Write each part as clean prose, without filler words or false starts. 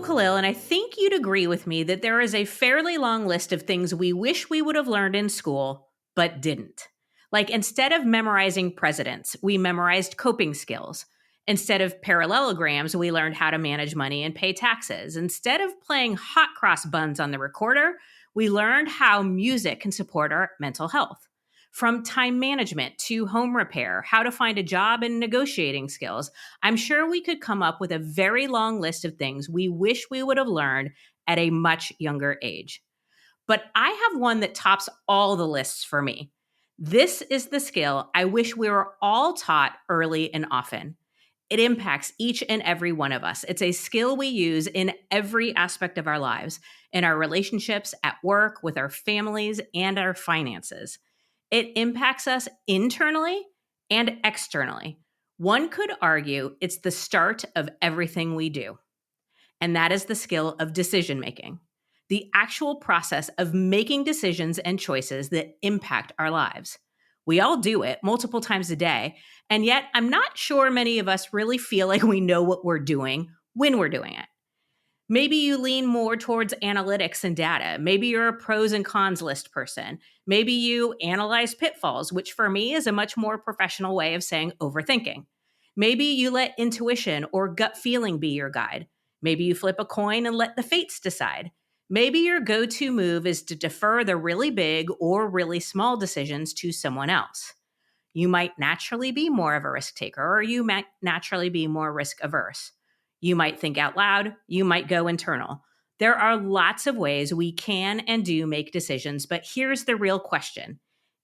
So, Khalil, and I think you'd agree with me that there is a fairly long list of things we wish we would have learned in school, but didn't. Like instead of memorizing presidents, we memorized coping skills. Instead of parallelograms, we learned how to manage money and pay taxes. Instead of playing hot cross buns on the recorder, we learned how music can support our mental health. From time management to home repair, how to find a job, and negotiating skills, I'm sure we could come up with a very long list of things we wish we would have learned at a much younger age. But I have one that tops all the lists for me. This is the skill I wish we were all taught early and often. It impacts each and every one of us. It's a skill we use in every aspect of our lives, in our relationships, at work, with our families, and our finances. It impacts us internally and externally. One could argue it's the start of everything we do, and that is the skill of decision making, the actual process of making decisions and choices that impact our lives. We all do it multiple times a day, and yet I'm not sure many of us really feel like we know what we're doing when we're doing it. Maybe you lean more towards analytics and data. Maybe you're a pros and cons list person. Maybe you analyze pitfalls, which for me is a much more professional way of saying overthinking. Maybe you let intuition or gut feeling be your guide. Maybe you flip a coin and let the fates decide. Maybe your go to move is to defer the really big or really small decisions to someone else. You might naturally be more of a risk taker, or you might naturally be more risk averse. You might think out loud, you might go internal. There are lots of ways we can and do make decisions, but here's the real question.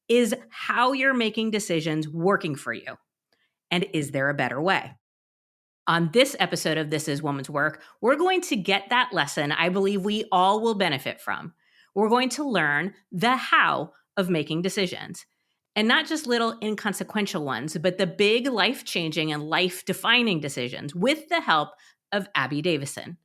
Is how you're making decisions working for you? And is there a better way? On this episode of This Is Woman's Work, we're going to get that lesson I believe we all will benefit from. We're going to learn the how of making decisions. And not just little inconsequential ones, but the big life-changing and life-defining decisions with the help of Abby Davisson.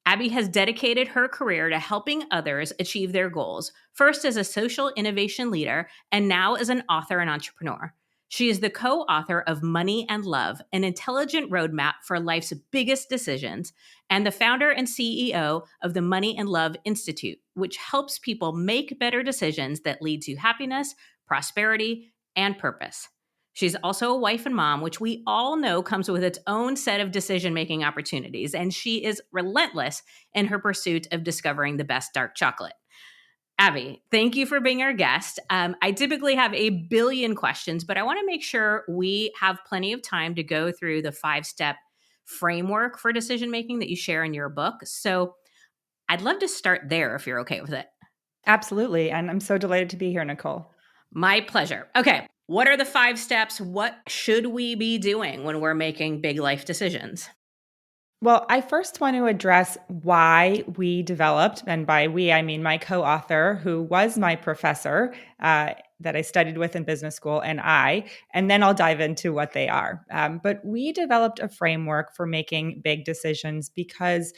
Abby has dedicated her career to helping others achieve their goals, first as a social innovation leader and now as an author and entrepreneur. She is the co-author of Money and Love, an intelligent roadmap for life's biggest decisions, and the founder and CEO of the Money and Love Institute, which helps people make better decisions that lead to happiness, prosperity, and purpose. She's also a wife and mom, which we all know comes with its own set of decision-making opportunities, and she is relentless in her pursuit of discovering the best dark chocolate. Abby, thank you for being our guest. I typically have a billion questions, but I want to make sure we have plenty of time to go through the 5-step framework for decision-making that you share in your book. So I'd love to start there if you're okay with it. Absolutely. And I'm so delighted to be here, Nicole. My pleasure. Okay. What are the 5 steps? What should we be doing when we're making big life decisions? Well, I first want to address why we developed, and by we, I mean my co-author, who was my professor that I studied with in business school, and then I'll dive into what they are. But we developed a framework for making big decisions because,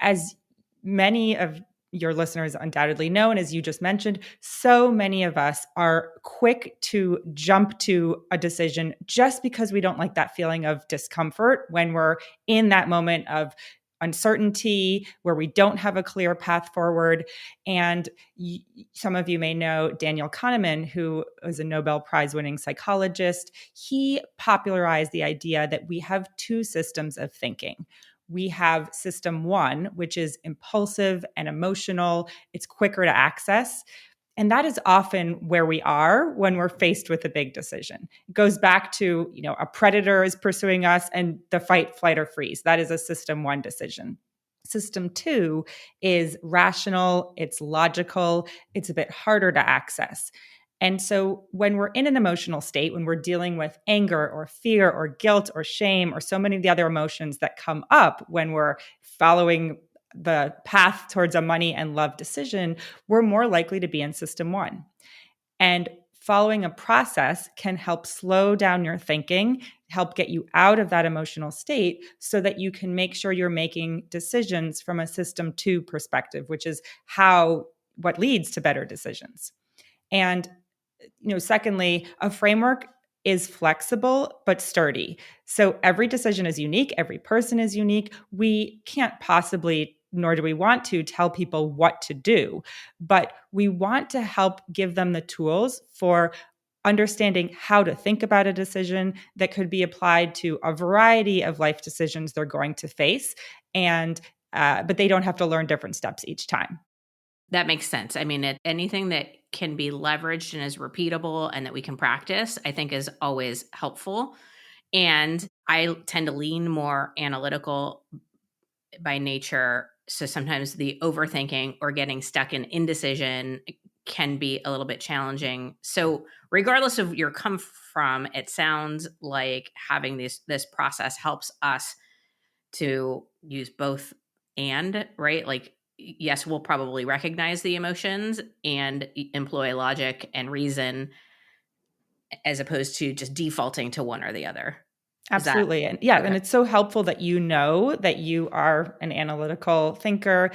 as many of your listeners undoubtedly know, and as you just mentioned, so many of us are quick to jump to a decision just because we don't like that feeling of discomfort when we're in that moment of uncertainty where we don't have a clear path forward. And some of you may know Daniel Kahneman, who was a Nobel Prize winning psychologist. He popularized the idea that we have 2 systems of thinking. We have system 1, which is impulsive and emotional. It's quicker to access. And that is often where we are when we're faced with a big decision. It goes back to, a predator is pursuing us and the fight, flight, or freeze. That is a system 1 decision. System 2 is rational, it's logical, it's a bit harder to access. And so when we're in an emotional state, when we're dealing with anger or fear or guilt or shame or so many of the other emotions that come up when we're following the path towards a money and love decision, we're more likely to be in system 1. And following a process can help slow down your thinking, help get you out of that emotional state so that you can make sure you're making decisions from a system 2 perspective, which is what leads to better decisions. And secondly, a framework is flexible but sturdy. So every decision is unique. Every person is unique. We can't possibly nor do we want to tell people what to do, but we want to help give them the tools for understanding how to think about a decision that could be applied to a variety of life decisions they're going to face. And but they don't have to learn different steps each time. That makes sense. I mean, anything that can be leveraged and is repeatable and that we can practice, I think is always helpful. And I tend to lean more analytical by nature. So sometimes the overthinking or getting stuck in indecision can be a little bit challenging. So regardless of your come from, it sounds like having this process helps us to use both and, right? Like, yes, we'll probably recognize the emotions and employ logic and reason as opposed to just defaulting to one or the other. Is that Absolutely. And yeah, okay? and it's so helpful that you know that you are an analytical thinker.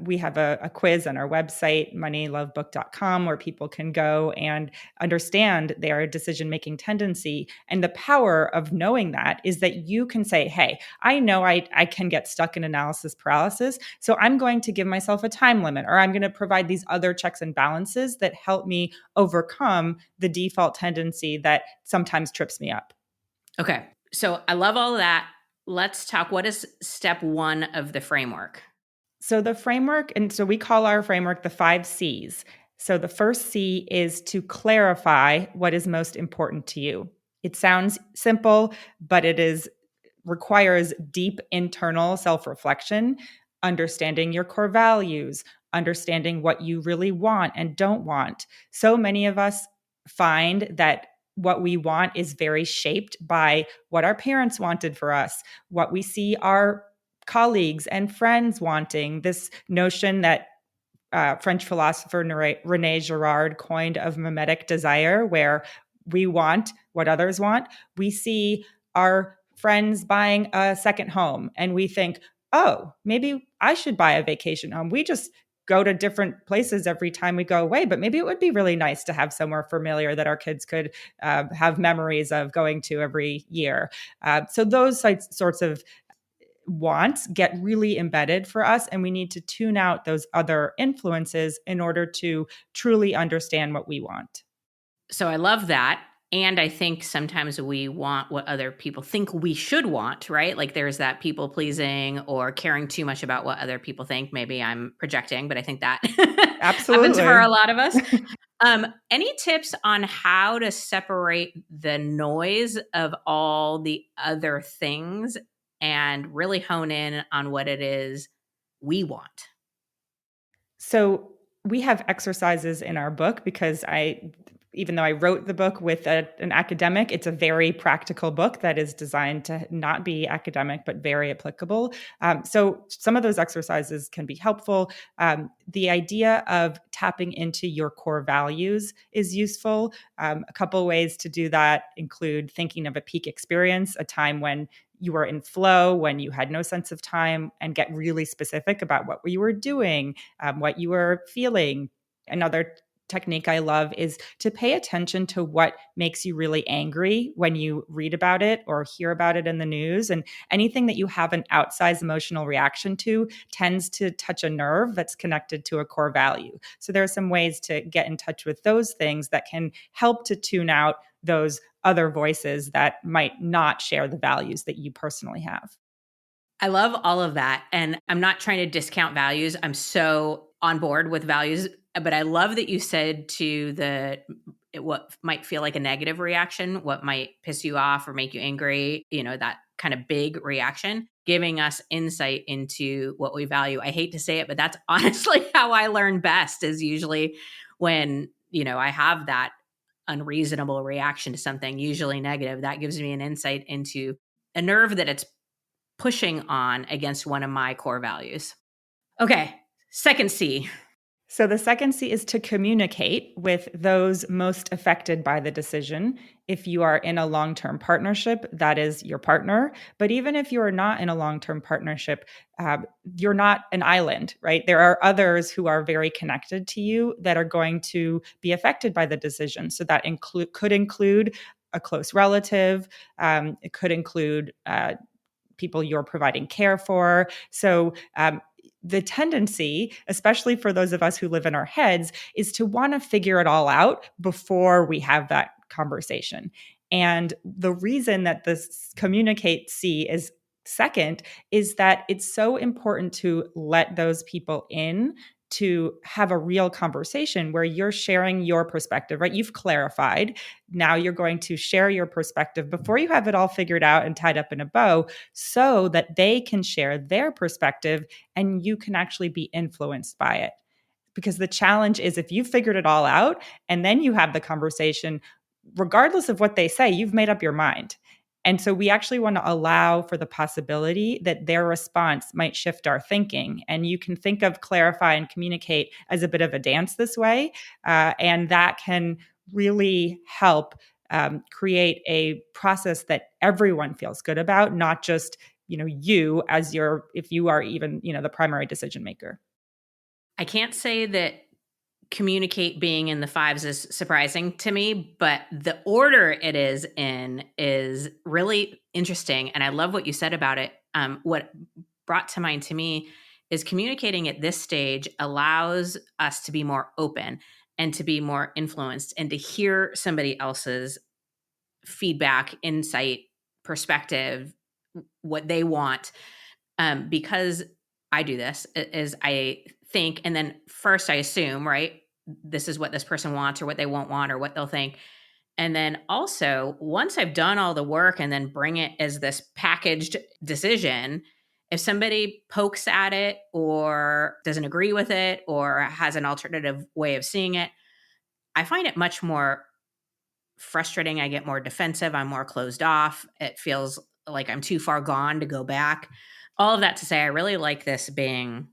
We have a quiz on our website, moneylovebook.com, where people can go and understand their decision making tendency. And the power of knowing that is that you can say, hey, I know I can get stuck in analysis paralysis. So I'm going to give myself a time limit, or I'm going to provide these other checks and balances that help me overcome the default tendency that sometimes trips me up. Okay. So I love all of that. Let's talk. What is step one of the framework? So the framework, and so we call our framework the 5 C's. So the first C is to clarify what is most important to you. It sounds simple, but it is requires deep internal self-reflection, understanding your core values, understanding what you really want and don't want. So many of us find that what we want is very shaped by what our parents wanted for us, what we see our colleagues and friends wanting, this notion that French philosopher Rene Girard coined of mimetic desire, where we want what others want. We see our friends buying a second home and we think, oh, maybe I should buy a vacation home. We just go to different places every time we go away, but maybe it would be really nice to have somewhere familiar that our kids could have memories of going to every year. So those sorts of wants get really embedded for us, and we need to tune out those other influences in order to truly understand what we want. So I love that. And I think sometimes we want what other people think we should want, right? Like there's that people pleasing or caring too much about what other people think. Maybe I'm projecting, but I think that happens for Absolutely. a lot of us. Any tips on how to separate the noise of all the other things and really hone in on what it is we want? So we have exercises in our book because even though I wrote the book with an academic, it's a very practical book that is designed to not be academic, but very applicable. So some of those exercises can be helpful. The idea of tapping into your core values is useful. A couple ways to do that include thinking of a peak experience, a time when you were in flow, when you had no sense of time, and get really specific about what you were doing, what you were feeling. Another technique I love is to pay attention to what makes you really angry when you read about it or hear about it in the news. And anything that you have an outsized emotional reaction to tends to touch a nerve that's connected to a core value. So there are some ways to get in touch with those things that can help to tune out those other voices that might not share the values that you personally have. I love all of that. And I'm not trying to discount values. I'm so on board with values, but I love that you said to what might feel like a negative reaction, what might piss you off or make you angry, that kind of big reaction, giving us insight into what we value. I hate to say it, but that's honestly how I learn best is usually when, I have that unreasonable reaction to something, usually negative. That gives me an insight into a nerve that it's pushing on against one of my core values. Okay, second C. So the second C is to communicate with those most affected by the decision. If you are in a long-term partnership, that is your partner. But even if you are not in a long-term partnership, you're not an island, right? There are others who are very connected to you that are going to be affected by the decision. So that could include a close relative. It could include people you're providing care for. So the tendency, especially for those of us who live in our heads, is to want to figure it all out before we have that conversation. And the reason that this communicate C is second is that it's so important to let those people in to have a real conversation where you're sharing your perspective, right? You've clarified. Now you're going to share your perspective before you have it all figured out and tied up in a bow so that they can share their perspective and you can actually be influenced by it. Because the challenge is if you've figured it all out and then you have the conversation, regardless of what they say, you've made up your mind. And so we actually want to allow for the possibility that their response might shift our thinking. And you can think of clarify and communicate as a bit of a dance this way. And that can really help create a process that everyone feels good about, not just you as your, if you are even the primary decision maker. I can't say that communicate being in the fives is surprising to me, but the order it is in is really interesting. And I love what you said about it. What brought to mind to me is communicating at this stage allows us to be more open and to be more influenced and to hear somebody else's feedback, insight, perspective, what they want. Because I do this is I think, and then first I assume, right, this is what this person wants or what they won't want or what they'll think. And then also, once I've done all the work and then bring it as this packaged decision, if somebody pokes at it or doesn't agree with it or has an alternative way of seeing it, I find it much more frustrating. I get more defensive. I'm more closed off. It feels like I'm too far gone to go back. All of that to say, I really like this being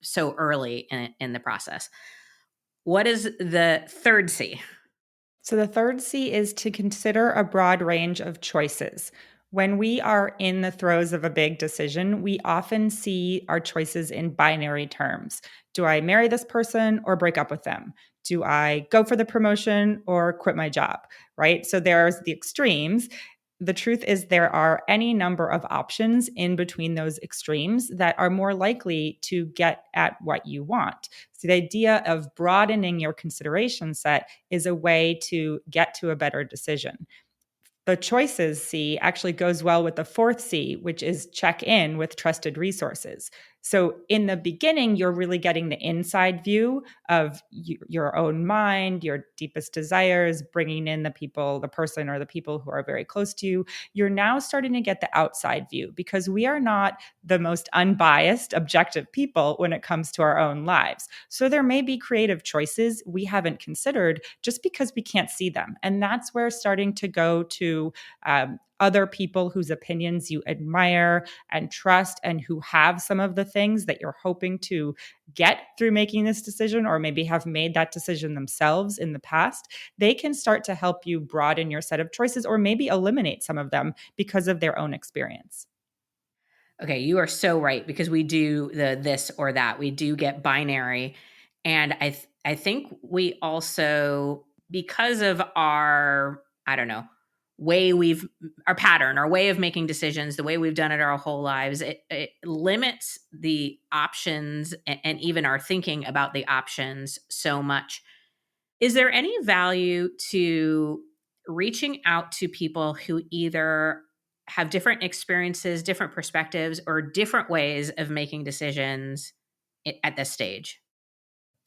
so early in the process. What is the third C? So the third C is to consider a broad range of choices. When we are in the throes of a big decision, we often see our choices in binary terms. Do I marry this person or break up with them? Do I go for the promotion or quit my job? Right? So there's the extremes. The truth is, there are any number of options in between those extremes that are more likely to get at what you want. So, the idea of broadening your consideration set is a way to get to a better decision. The choices C actually goes well with the fourth C, which is check in with trusted resources. So, in the beginning, you're really getting the inside view of your own mind, your deepest desires, bringing in the people, the person or the people who are very close to you. You're now starting to get the outside view because we are not the most unbiased, objective people when it comes to our own lives. So, there may be creative choices we haven't considered just because we can't see them. And that's where starting to go to other people whose opinions you admire and trust and who have some of the things that you're hoping to get through making this decision or maybe have made that decision themselves in the past, they can start to help you broaden your set of choices or maybe eliminate some of them because of their own experience. Okay, you are so right because we do the this or that. We do get binary, and I think we also, because of our, I don't know, way we've our pattern, our way of making decisions, the way we've done it our whole lives, it limits the options and even our thinking about the options so much. Is there any value to reaching out to people who either have different experiences, different perspectives, or different ways of making decisions at this stage?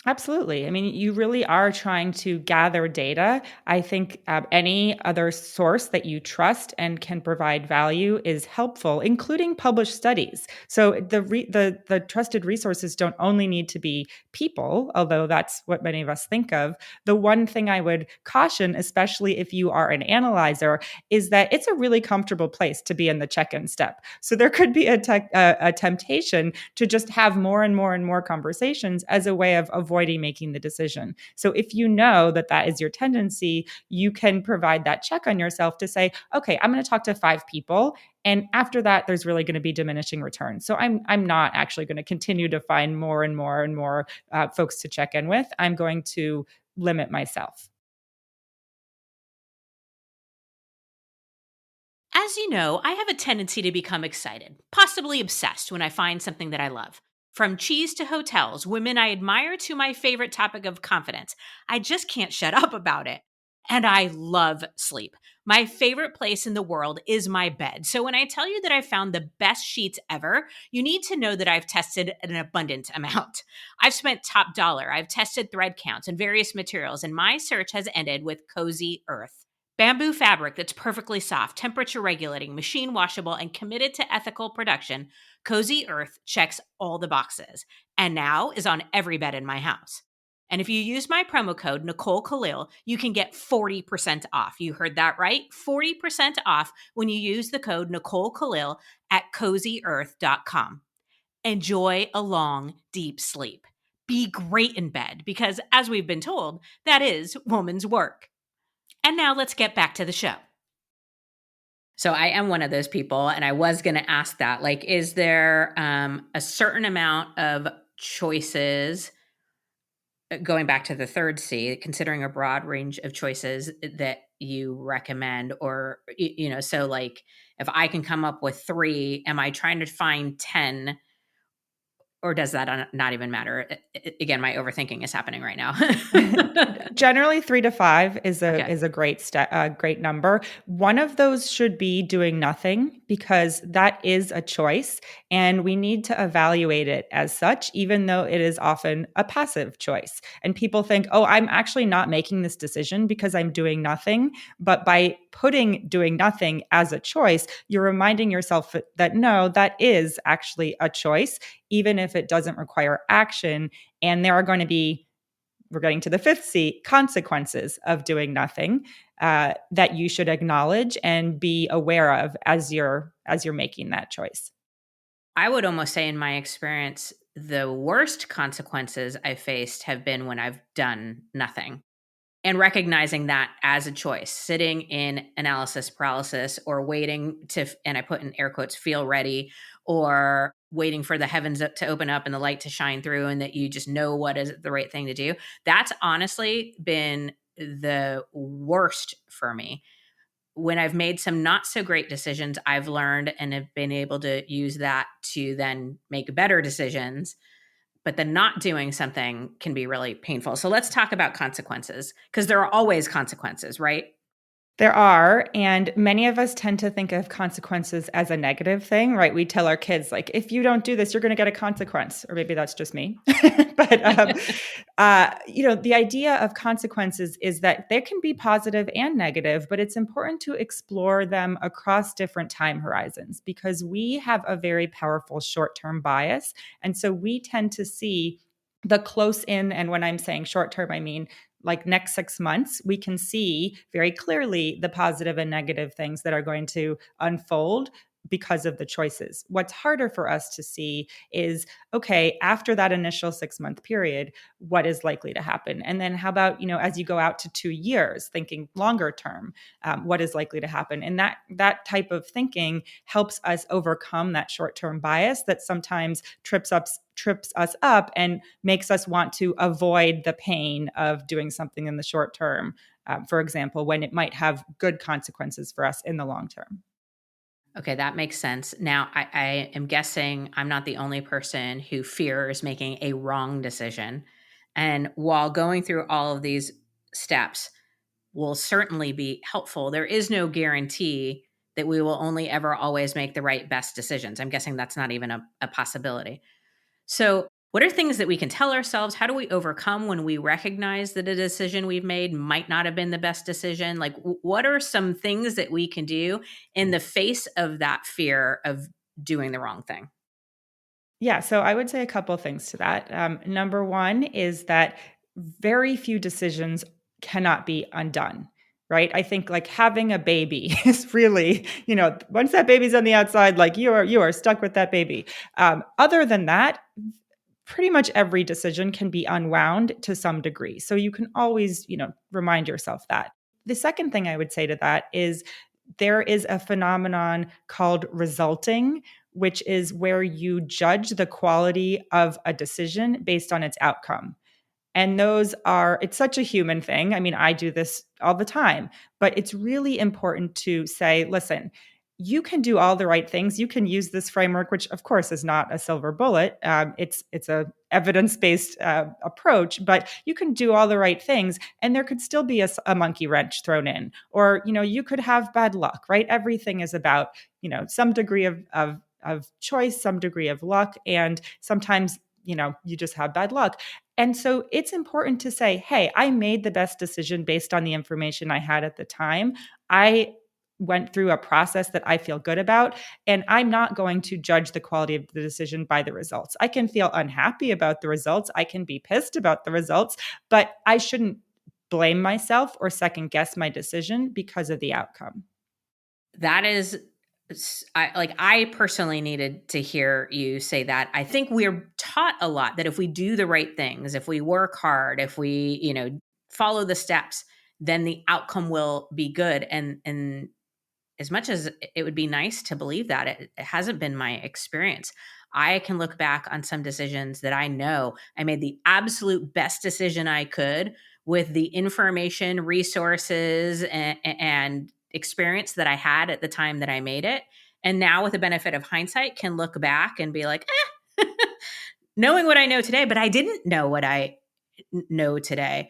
Absolutely. I mean, you really are trying to gather data. I think any other source that you trust and can provide value is helpful, including published studies. So the trusted resources don't only need to be people, although that's what many of us think of. The one thing I would caution, especially if you are an analyzer, is that it's a really comfortable place to be in the check-in step. So there could be a temptation to just have more and more and more conversations as a way of avoiding making the decision. So if you know that that is your tendency, you can provide that check on yourself to say, okay, I'm going to talk to 5 people. And after that, there's really going to be diminishing returns. So I'm not actually going to continue to find more and more and more folks to check in with. I'm going to limit myself. As you know, I have a tendency to become excited, possibly obsessed when I find something that I love. From cheese to hotels, women I admire to my favorite topic of confidence. I just can't shut up about it. And I love sleep. My favorite place in the world is my bed. So when I tell you that I found the best sheets ever, you need to know that I've tested an abundant amount. I've spent top dollar. I've tested thread counts and various materials, and my search has ended with Cozy Earth. Bamboo fabric that's perfectly soft, temperature regulating, machine washable, and committed to ethical production, Cozy Earth checks all the boxes and now is on every bed in my house. And if you use my promo code Nicole Khalil, you can get 40% off. You heard that right? 40% off when you use the code Nicole Khalil at cozyearth.com. Enjoy a long, deep sleep. Be great in bed because, as we've been told, that is woman's work. And now let's get back to the show. So I am one of those people, and I was going to ask that. Like, is there a certain amount of choices, going back to the third C, considering a broad range of choices that you recommend? Or, so like if I can come up with three, am I trying to find 10? Or does that not even matter? Again, my overthinking is happening right now. Generally, 3 to 5 is Okay. a great number. One of those should be doing nothing because that is a choice, and we need to evaluate it as such, even though it is often a passive choice. And people think, "Oh, I'm actually not making this decision because I'm doing nothing." But by putting doing nothing as a choice, you're reminding yourself that no, that is actually a choice, even if it doesn't require action. And there are going to be, we're getting to the fifth C, consequences of doing nothing that you should acknowledge and be aware of as you're making that choice. I would almost say, in my experience, the worst consequences I faced have been when I've done nothing. And recognizing that as a choice, sitting in analysis paralysis, or waiting to, and I put in air quotes, feel ready, or waiting for the heavens to open up and the light to shine through, and that you just know what is the right thing to do. That's honestly been the worst for me. When I've made some not so great decisions, I've learned and have been able to use that to then make better decisions. But then not doing something can be really painful. So let's talk about consequences, because there are always consequences, right? There are, and many of us tend to think of consequences as a negative thing, right? We tell our kids, like, if you don't do this, you're going to get a consequence. Or maybe that's just me. But, the idea of consequences is that they can be positive and negative, but it's important to explore them across different time horizons because we have a very powerful short-term bias. And so we tend to see the close in, and when I'm saying short term, I mean like next 6 months, we can see very clearly the positive and negative things that are going to unfold because of the choices. What's harder for us to see is, okay, after that initial 6 month period, what is likely to happen? And then how about, as you go out to 2 years, thinking longer term, what is likely to happen? And that type of thinking helps us overcome that short-term bias that sometimes trips us up and makes us want to avoid the pain of doing something in the short term, for example, when it might have good consequences for us in the long term. Okay, that makes sense. Now, I am guessing I'm not the only person who fears making a wrong decision. And while going through all of these steps will certainly be helpful, there is no guarantee that we will only ever always make the right best decisions. I'm guessing that's not even a possibility. So, what are things that we can tell ourselves? How do we overcome when we recognize that a decision we've made might not have been the best decision? Like, what are some things that we can do in the face of that fear of doing the wrong thing? Yeah, so I would say a couple of things to that. Number one is that very few decisions cannot be undone, right? I think like having a baby is really, once that baby's on the outside, like you are stuck with that baby. Other than that, pretty much every decision can be unwound to some degree. So you can always, remind yourself that. The second thing I would say to that is there is a phenomenon called resulting, which is where you judge the quality of a decision based on its outcome. And it's such a human thing. I mean, I do this all the time, but it's really important to say, listen, you can do all the right things. You can use this framework, which of course is not a silver bullet. It's a evidence-based approach, but you can do all the right things, and there could still be a monkey wrench thrown in, or you could have bad luck. Right? Everything is about some degree of choice, some degree of luck, and sometimes you just have bad luck. And so it's important to say, hey, I made the best decision based on the information I had at the time. I went through a process that I feel good about, and I'm not going to judge the quality of the decision by the results. I can feel unhappy about the results. I can be pissed about the results, but I shouldn't blame myself or second guess my decision because of the outcome. That is, I personally needed to hear you say that. I think we're taught a lot that if we do the right things, if we work hard, if we, follow the steps, then the outcome will be good. And as much as it would be nice to believe that, it hasn't been my experience. I can look back on some decisions that I know I made the absolute best decision I could with the information, resources, and experience that I had at the time that I made it. And now, with the benefit of hindsight, can look back and be like, knowing what I know today, but I didn't know what I know today.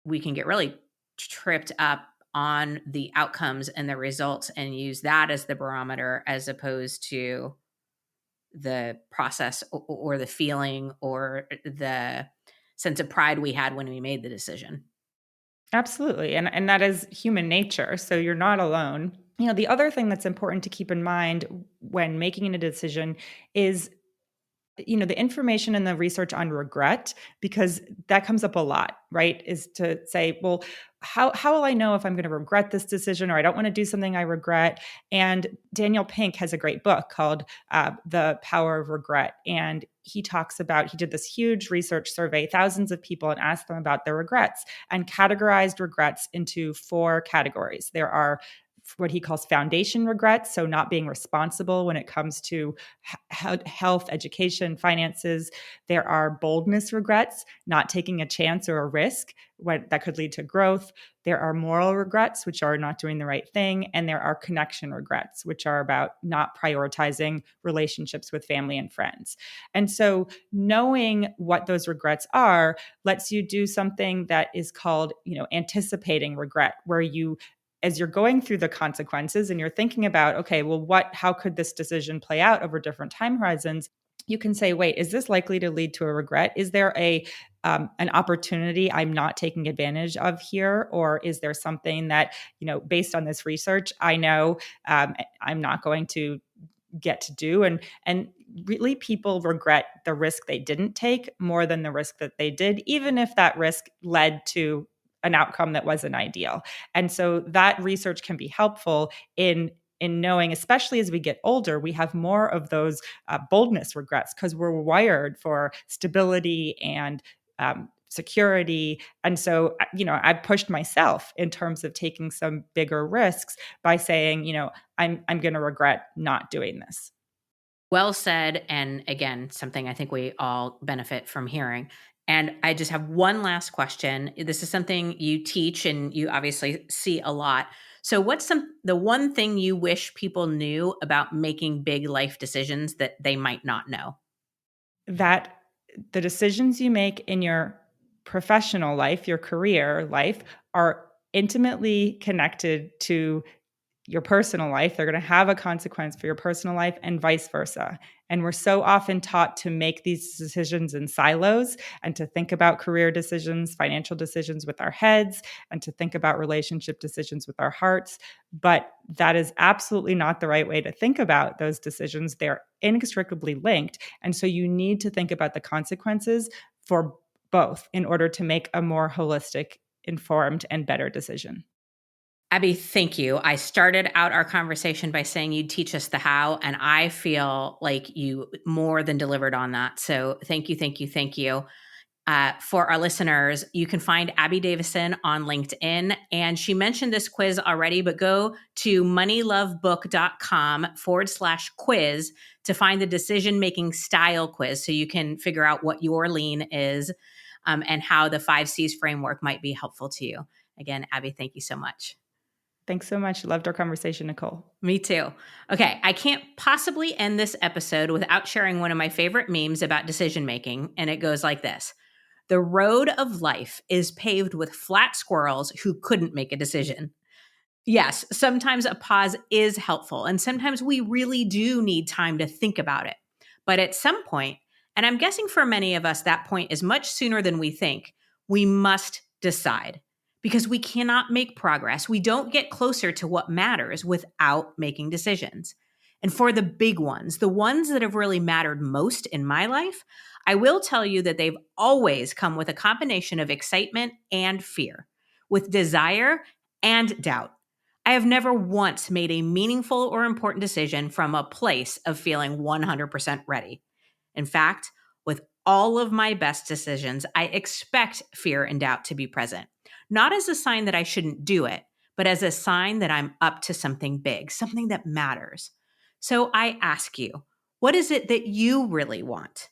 We can get really tripped up on the outcomes and the results and use that as the barometer as opposed to the process or the feeling or the sense of pride we had when we made the decision. Absolutely. And that is human nature. So you're not alone. The other thing that's important to keep in mind when making a decision is the information and the research on regret, because that comes up a lot, right? Is to say, well, how will I know if I'm going to regret this decision, or I don't want to do something I regret? And Daniel Pink has a great book called The Power of Regret. And he did this huge research survey, thousands of people, and asked them about their regrets and categorized regrets into 4 categories. There are what he calls foundation regrets, so not being responsible when it comes to health, education, finances. There are boldness regrets, not taking a chance or a risk that could lead to growth. There are moral regrets, which are not doing the right thing. And there are connection regrets, which are about not prioritizing relationships with family and friends. And so knowing what those regrets are lets you do something that is called, anticipating regret, where you, as you're going through the consequences and you're thinking about, okay, well, how could this decision play out over different time horizons? You can say, wait, is this likely to lead to a regret? Is there an opportunity I'm not taking advantage of here? Or is there something that, based on this research, I know I'm not going to get to do? And really, people regret the risk they didn't take more than the risk that they did, even if that risk led to an outcome that wasn't ideal. And so that research can be helpful in knowing, especially as we get older, we have more of those boldness regrets because we're wired for stability and security. And so, I pushed myself in terms of taking some bigger risks by saying, I'm going to regret not doing this. Well said. And again, something I think we all benefit from hearing. And I just have one last question. This is something you teach and you obviously see a lot. So what's the one thing you wish people knew about making big life decisions that they might not know? That the decisions you make in your professional life, your career life, are intimately connected to your personal life. They're going to have a consequence for your personal life and vice versa. And we're so often taught to make these decisions in silos and to think about career decisions, financial decisions with our heads, and to think about relationship decisions with our hearts. But that is absolutely not the right way to think about those decisions. They're inextricably linked. And so you need to think about the consequences for both in order to make a more holistic, informed, and better decision. Abby, thank you. I started out our conversation by saying you'd teach us the how, and I feel like you more than delivered on that. So thank you, thank you, thank you. For our listeners, you can find Abby Davisson on LinkedIn. And she mentioned this quiz already, but go to moneylovebook.com/quiz to find the decision making style quiz so you can figure out what your lean is and how the 5 C's framework might be helpful to you. Again, Abby, thank you so much. Thanks so much. Loved our conversation, Nicole. Me too. Okay, I can't possibly end this episode without sharing one of my favorite memes about decision making, and it goes like this. The road of life is paved with flat squirrels who couldn't make a decision. Yes, sometimes a pause is helpful, and sometimes we really do need time to think about it. But at some point, and I'm guessing for many of us, that point is much sooner than we think, we must decide because we cannot make progress. We don't get closer to what matters without making decisions. And for the big ones, the ones that have really mattered most in my life, I will tell you that they've always come with a combination of excitement and fear, with desire and doubt. I have never once made a meaningful or important decision from a place of feeling 100% ready. In fact, with all of my best decisions, I expect fear and doubt to be present, not as a sign that I shouldn't do it, but as a sign that I'm up to something big, something that matters. So I ask you, what is it that you really want?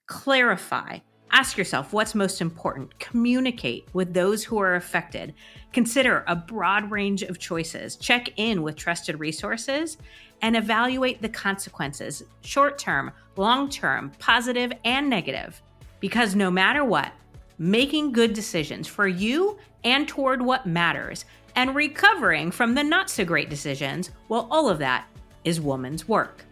Clarify. Ask yourself what's most important. Communicate with those who are affected. Consider a broad range of choices. Check in with trusted resources and evaluate the consequences, short-term, long-term, positive, and negative. Because no matter what, making good decisions for you and toward what matters and recovering from the not so great decisions, well, all of that is woman's work.